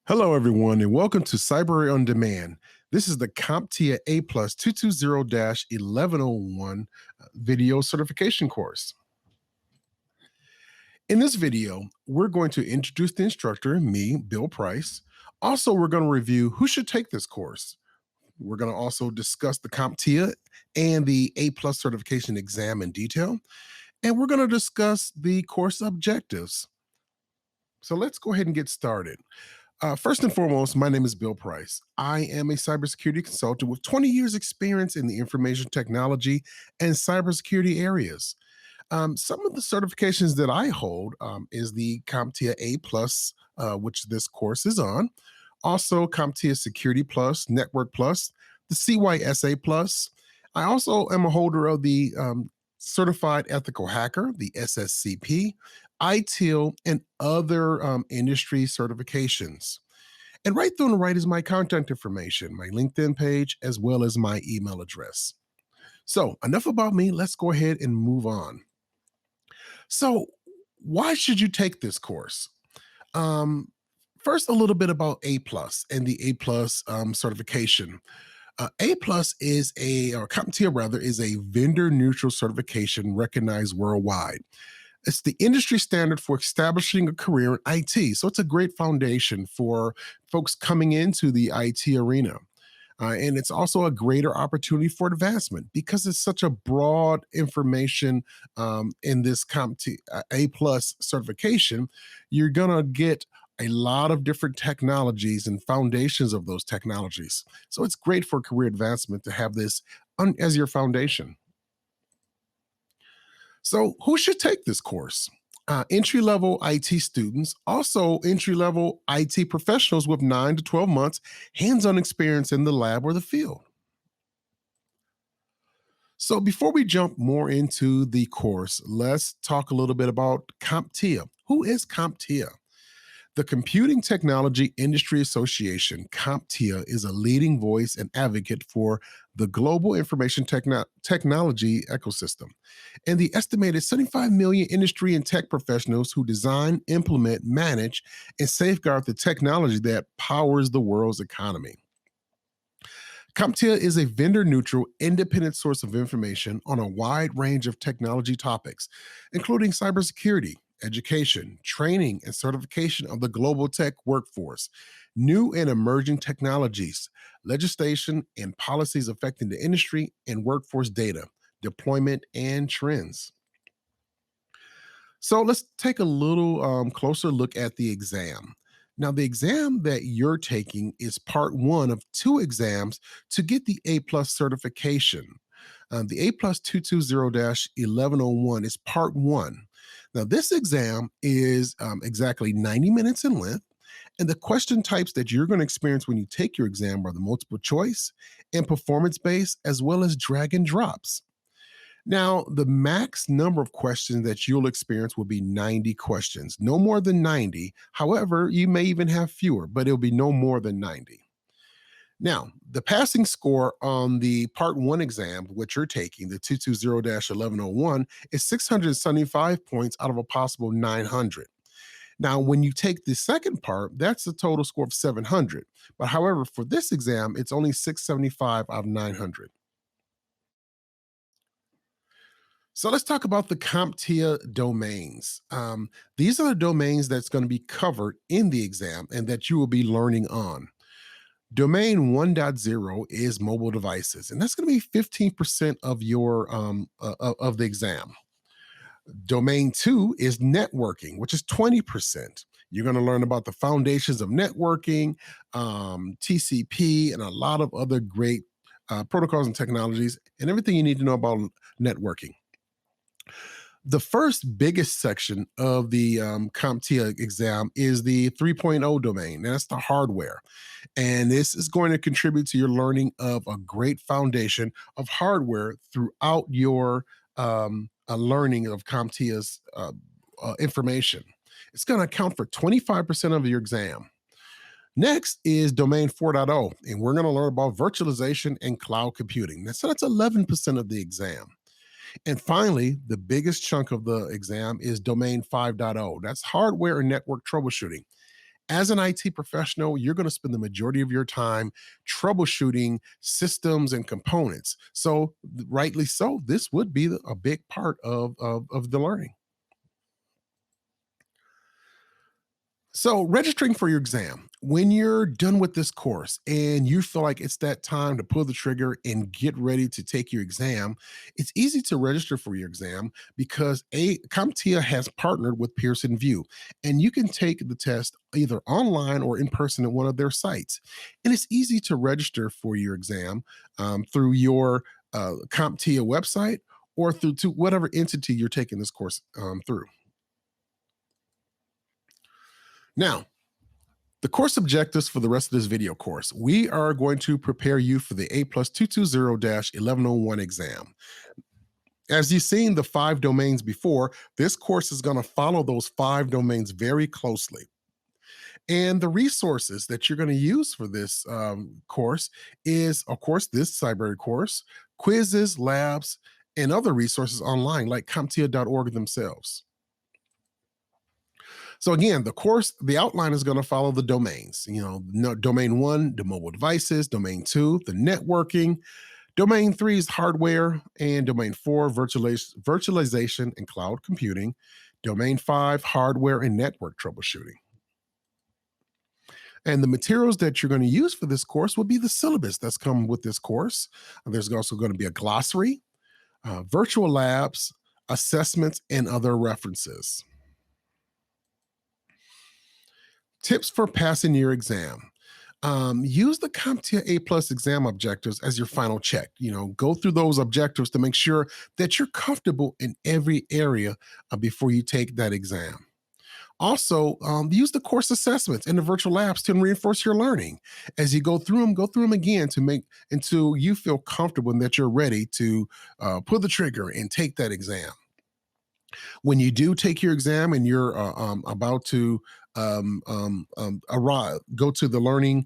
Hello, everyone, and welcome to Cyber on Demand. This is the CompTIA A Plus 220-1101 video certification course. In this video, we're going to introduce the instructor, me, Bill Price. Also, we're going to review who should take this course. We're going to also discuss the CompTIA and the A Plus certification exam in detail. And we're going to discuss the course objectives. So let's go ahead and get started. First and foremost, my name is Bill Price. I am a cybersecurity consultant with 20 years experience in the information technology and cybersecurity areas. Some of the certifications that I hold is the CompTIA A Plus, which this course is on. Also, CompTIA Security Plus, Network Plus, the CYSA Plus. I also am a holder of the Certified Ethical Hacker, the SSCP, ITIL, and other industry certifications. And right there on the right is my contact information, my LinkedIn page, as well as my email address. So, enough about me. Let's go ahead and move on. So, why should you take this course? Um, First, a little bit about A plus and the A plus certification. A plus is or CompTIA rather, is a vendor neutral certification recognized worldwide. It's the industry standard for establishing a career in IT. So it's a great foundation for folks coming into the IT arena. And it's also a greater opportunity for advancement because it's such a broad information in this CompTIA A plus certification. You're going to get a lot of different technologies and foundations of those technologies. So it's great for career advancement to have this as your foundation. So, who should take this course? Entry level IT students, also entry level IT professionals with 9 to 12 months hands on experience in the lab or the field. So, before we jump more into the course, let's talk a little bit about CompTIA. Who is CompTIA? The Computing Technology Industry Association, CompTIA, is a leading voice and advocate for the global information technology ecosystem and the estimated 75 million industry and tech professionals who design, implement, manage, and safeguard the technology that powers the world's economy. CompTIA is a vendor neutral, independent source of information on a wide range of technology topics, including cybersecurity, education, training, and certification of the global tech workforce, new and emerging technologies, legislation and policies affecting the industry and workforce data, deployment, and trends. So let's take a little closer look at the exam. Now, the exam that you're taking is part one of two exams to get the A plus certification. The A plus 220-1101 is part one. Now, this exam is exactly 90 minutes in length, and the question types that you're going to experience when you take your exam are the multiple choice and performance based, as well as drag and drops. Now, the max number of questions that you'll experience will be 90 questions, no more than 90. However, you may even have fewer, but it'll be no more than 90. Now, the passing score on the part one exam, which you're taking, the 220-1101, is 675 points out of a possible 900. Now, when you take the second part, that's a total score of 700. But however, for this exam, it's only 675 out of 900. So let's talk about the CompTIA domains. These are the domains that's going to be covered in the exam and that you will be learning on. Domain 1.0 is mobile devices, and that's going to be 15% of your of the exam. Domain 2 is networking, which is 20%. You're going to learn about the foundations of networking, TCP, and a lot of other great protocols and technologies, and everything you need to know about networking. The first biggest section of the CompTIA exam is the 3.0 domain. That's the hardware. And this is going to contribute to your learning of a great foundation of hardware throughout your learning of CompTIA's information. It's going to account for 25% of your exam. Next is domain 4.0, and we're going to learn about virtualization and cloud computing. So that's 11% of the exam. And finally, the biggest chunk of the exam is domain 5.0. That's hardware and network troubleshooting. As an IT professional, you're going to spend the majority of your time troubleshooting systems and components. So, rightly so, this would be a big part of the learning. So, registering for your exam, when you're done with this course and you feel like it's that time to pull the trigger and get ready to take your exam, it's easy to register for your exam because CompTIA has partnered with Pearson VUE, and you can take the test either online or in person at one of their sites. And it's easy to register for your exam through your CompTIA website or through to whatever entity you're taking this course through. Now, the course objectives for the rest of this video course. We are going to prepare you for the A plus 220-1101 exam. As you've seen the 5 domains before, this course is going to follow those 5 domains very closely. And the resources that you're going to use for this course is, of course, this library course, quizzes, labs, and other resources online like CompTIA.org themselves. So again, the outline is going to follow the domains. Domain 1, the mobile devices. Domain 2, the networking. Domain 3 is hardware, and domain 4, virtualization and cloud computing. Domain 5, hardware and network troubleshooting. And the materials that you're going to use for this course will be the syllabus that's come with this course. There's also going to be a glossary, virtual labs, assessments, and other references. Tips for passing your exam. Use the CompTIA A plus exam objectives as your final check. Go through those objectives to make sure that you're comfortable in every area before you take that exam. Also, use the course assessments and the virtual labs to reinforce your learning. As you go through them again to make until you feel comfortable and that you're ready to pull the trigger and take that exam. When you do take your exam and you're about to arrive, go to the learning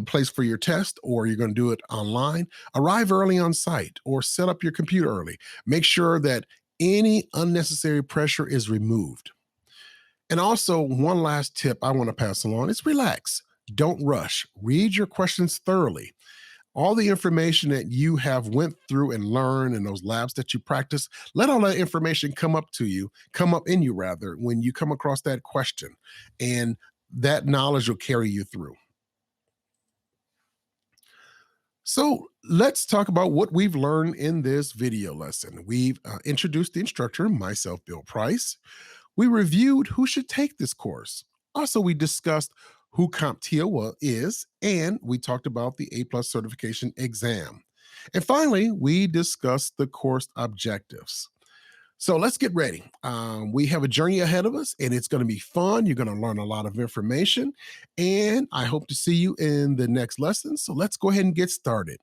place for your test, or you're going to do it online, arrive early on site or set up your computer early. Make sure that any unnecessary pressure is removed. And also, one last tip I want to pass along is relax. Don't rush. Read your questions thoroughly. All the information that you have went through and learned in those labs that you practice, let all that information come up in you rather, when you come across that question. And that knowledge will carry you through. So let's talk about what we've learned in this video lesson. We've introduced the instructor, myself, Bill Price. We reviewed who should take this course. Also, we discussed who CompTIA is, and we talked about the A plus certification exam. And finally, we discussed the course objectives. So let's get ready. We have a journey ahead of us, and it's going to be fun. You're going to learn a lot of information, and I hope to see you in the next lesson. So let's go ahead and get started.